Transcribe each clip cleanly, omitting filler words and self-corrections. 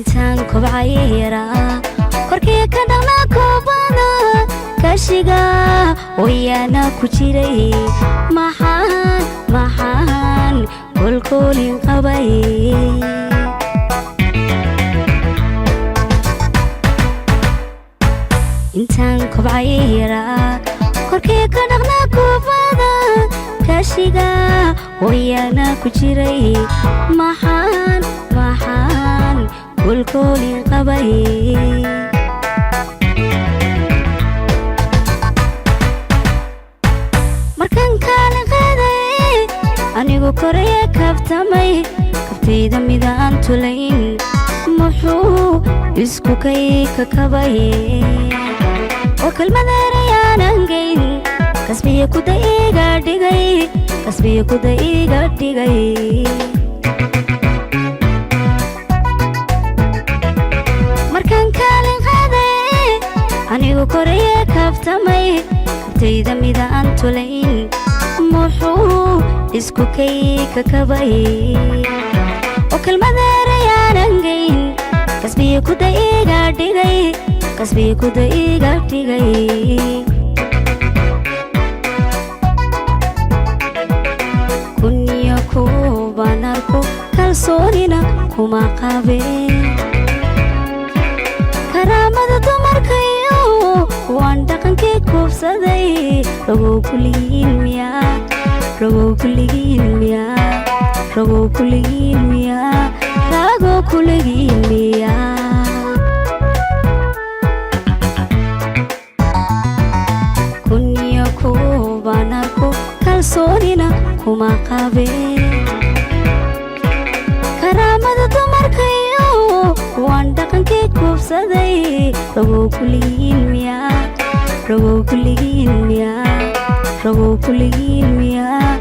intaan kobcayera korkii ka dhaqna koobana kashiga wayana ku jiray maxaan kolkolin qabay intaan kobcayera korkii ka dhaqna koobana kashiga wayana ku jiray maxaan kolkolin qabay markan kala qaaday anigu koraya kabtamay kabtayda midaan tulayn muxuu isku kay ka kabay oo kalmadeerayaanan gayn kasbiya ku daiga dhigay markan kala qaaday anigu koraya kabtamay kabtayda midaan tulayn muxuu isku kay ka kabay oo kalmadeerayaanan gayn kasbiya ku daiga dhigay kunyo kuban arko kalsoonina kuma qabeen karaamada dumarkayo waan dhaqankii kuubsaday rogow kuligiin miyaa ragoo kuligiin miyaa kunyo kuban arko kalsoonina kuma qabeen karaamada dumarkayo waan dhaqankii kuubsaday ragoo kuligiin miyaa ragoo kuligiin miyaa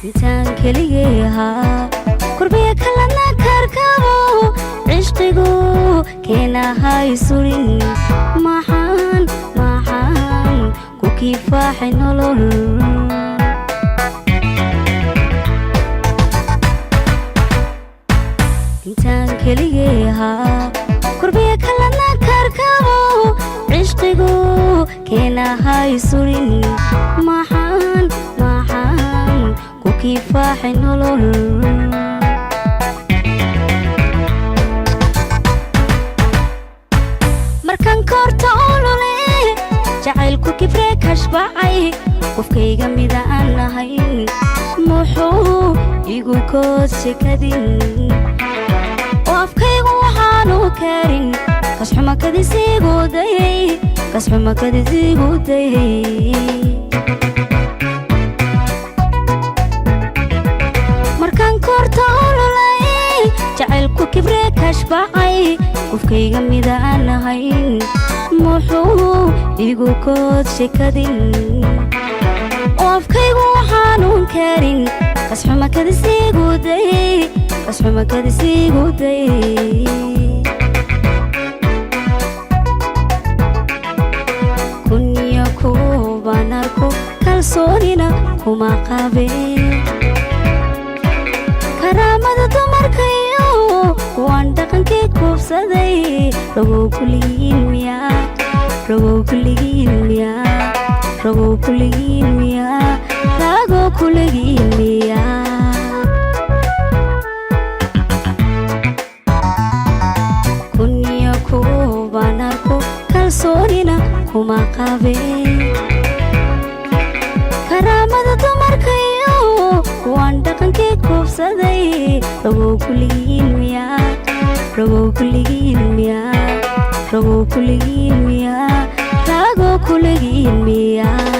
intaan keligay ahaa kurbiya kalana karkabo cishqigu keenahay surin maxaan ku kifaaxay nolol intaan keligay ahaa kurbiya kalana karkabo cishqigu keenahay surin maxaan kifaaxay nolol markan korta olole jacaylku kibre kashbacay qofkayga midaan ahayn muxuu igu koodse kadin oo afkaygu waxaanu karin kasxuma kadisiigu dayay markan korta ololay jacaylku kibre kashbacay qofkayga midaan ahayn muxuu igu koodse kadin oo afkaygu waxaanu karin kasxuma kadisiigu dayay kunyo kuban arko kalsoonina kuma qabeen karaamada dumarkayo waan dhaqankii kuubsaday ragoo kuligiin miyaa kunyo kuban arko kalsoonina kuma qabeen karaamada dumarkayo waan dhaqankii kuubsaday ragoo kuligiin miyaa ragoo kuligiin miyaa kuligiin miyaa